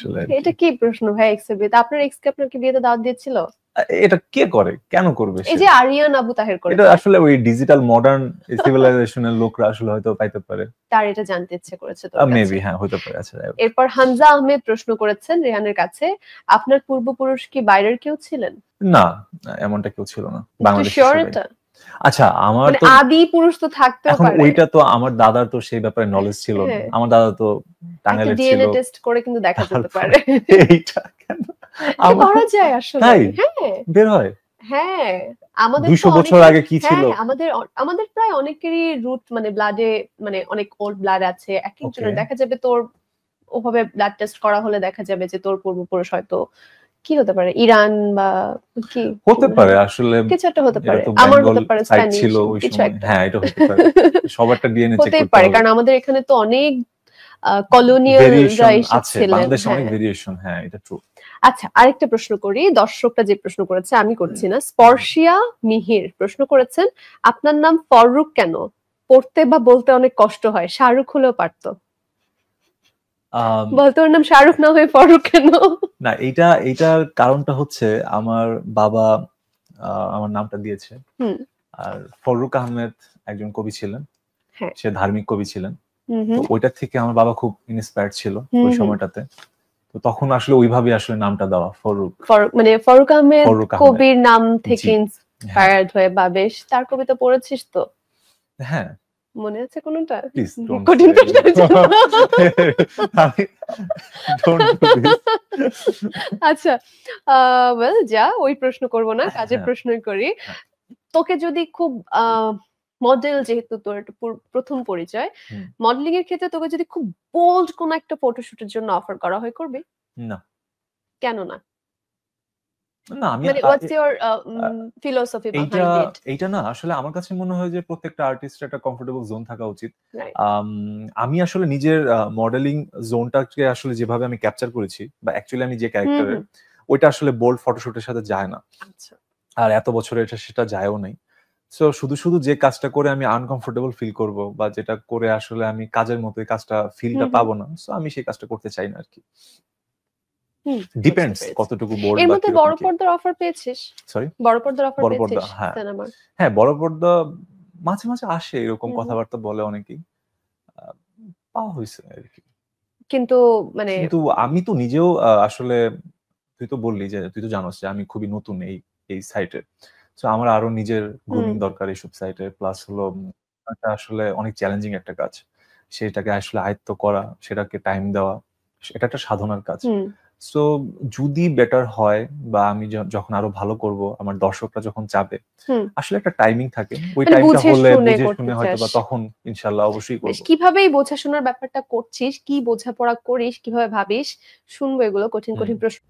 আসলে এটা কি প্রশ্ন ভাই? এক্স এর বিয়েতে আপনার এক্স কে আপনার কি বিয়েতে দাওয়াত দিয়েছিল? এটা কে করে, কেন করবে? এই যে আরিয়ান আবু তাহের করে, এটা আসলে ওই ডিজিটাল মডার্ন সিভিলাইজেশনের লোকরা আসলে হয়তো পাইতে পারে, তার এটা জানতে ইচ্ছে করেছে তোর কাছে। মেবি, হ্যাঁ হতে পারে। আচ্ছা, এরপর হামজা আহমেদ প্রশ্ন করেছেন রেহানের কাছে, আপনার পূর্বপুরুষ কি বাইরের কেউ ছিলেন? না, এমনটা কেউ ছিল না, বাংলাদেশে শিওর সবাই। এটা? আচ্ছা, আমার মানে তো আদি পুরুষ তো থাকতেও এখন পারে। ওইটা তো আমার দাদার তো সেই ব্যাপারে নলেজ ছিল না। হ্যাঁ। আমার দাদা তো একটা টাঙ্গাইলের ছিল। ডিএনএ টেস্ট করে কিন্তু দেখা যেতে তারপর পারে। এইটা কেন এটা করা যায় আসলে। তাই হ্যাঁ বের হয়? হ্যাঁ, আমাদের 200 তো বছর অনেকের, আগে কি ছিল? হ্যাঁ আমাদের প্রায় অনেকেরই রুট মানে ব্লাডে মানে অনেক ওল্ড ব্লাড আছে। এক একজনের Okay. দেখা যাবে তোর ওভাবে ব্লাড টেস্ট করা হলে দেখা যাবে যে তোর পূর্বপুরুষ হয়তো কি হতে পারে, ইরান বা কি হতে পারে আসলে, কিছু একটা হতে এটা পারে, তো আমার বেঙ্গল হতে পারে, সাইড স্প্যানিশ ছিল ওই কিছু সময়। একটা। হ্যাঁ, এটা হতে পারে। সবারটা ডিএনএ চেক হতেই করতে পারে, হবে। কারণ আমাদের এখানে তো অনেক কলোনিয়ালরা ভেরিয়েশন আছে, এসেছিলেন। বাংলাদেশে অনেক হ্যাঁ। ভেরিয়েশন, হ্যাঁ এটা ট্রু। আচ্ছা, আরেকটা প্রশ্ন করি, দর্শকটা যে প্রশ্ন করেছে আমি করছি না, স্পর্শিয়া মিহির প্রশ্ন করেছেন, আপনার নাম ফররুক কেন? পড়তে বা বলতে অনেক কষ্ট হয়, শাহরুখ হলেও পারতো। বলতো ওর নাম শাহরুখ না হয়ে ফররুক কেন? না, এইটার কারণটা হচ্ছে আমার বাবা আমার নামটা দিয়েছে। আর ফররুক আহমেদ একজন কবি ছিলেন, সে ধার্মিক কবি ছিলেন। তো ওইটা থেকে আমার বাবা খুব ইন্সপায়ার্ড ছিল ওই সময়টাতে। তো তখন আসলে ওইভাবে আসলে নামটা দেওয়া ফররুক, মানে ফররুক আহমেদ কবির নাম থেকে ইন্সপায়ার্ড হয়ে। বা বেশ, তার কবিতা পড়েছিস তো? হ্যাঁ, মনে আছে কোনটা? প্লিজ কঠিন প্রশ্ন। আচ্ছা, ওয়েল যা, ওই প্রশ্ন করব না, কাজের প্রশ্নই করি। তোকে যদি খুব মডেল, যেহেতু তোর প্রথম পরিচয়, মডেলিং এর ক্ষেত্রে তোকে যদি খুব বোল্ড কোন একটা ফটোশুটের জন্য অফার করা হয়, করবি? না। কেন না? না, আমি মানে what's your philosophy behind it? এইটা না, আসলে আমার কাছে মনে হয় যে প্রত্যেকটা আর্টিস্টের একটা কমফোর্টেবল জোন থাকা উচিত। আমি আসলে নিজের মডেলিং জোনটাকে আসলে যেভাবে আমি ক্যাপচার করেছি, বা অ্যাকচুয়ালি আমি যে ক্যারেক্টারের, ওইটা আসলে বোল্ড ফটোশুটের সাথে যায় না। আচ্ছা। আর এত বছরে সেটা যায়ও নাই। সো শুধু যে কাজটা করে আমি আনকমফোর্টেবল ফিল করব, বা যেটা করে আসলে আমি কাজের মতো এই কাজটা ফিলটা পাবো না, সো আমি সেই কাজটা করতে চাই না আর কি। ডিপেন্ডস কতটুকু বোল্ড। এর মধ্যে বড় পর্দার অফার পেয়েছিস? সরি, বড় পর্দার অফার বড় পেয়েছিস পর্দা? সিনেমার? হ্যাঁ, বড় পর্দা মাঝে মাঝে আসে, এরকম কথাবার্তা বলে অনেকেই, পাওয়া হয়েছে আর কি। কিন্তু মানে আমি তো নিজেও আসলে, তুই তো বললি যে তুই তো জানোস যে আমি খুবই নতুন এই সাইটে, সো আমার আরো নিজের গ্রুমিং দরকার এইসব সাইটে। প্লাস হলো এটা আসলে অনেক চ্যালেঞ্জিং একটা কাজ, সেটাকে আসলে আয়ত্ত করা, সেটাকে টাইম দেওয়া, এটা একটা সাধনার কাজ। সো যদি বেটার হয়, বা আমি যখন আরো ভালো করব, আমার দর্শকরা যখন চাবে, আসলে একটা টাইমিং থাকে, ওই টাইমটা হলে বুঝে শুনে হয়তো বা তখন ইনশাআল্লাহ অবশ্যই করব। কিভাবে এই বোঝাশোনার ব্যাপারটা করছিস, কি বোঝাপড়া করিস, কিভাবে ভাবিস, শুনবো এগুলো কঠিন কঠিন প্রশ্ন।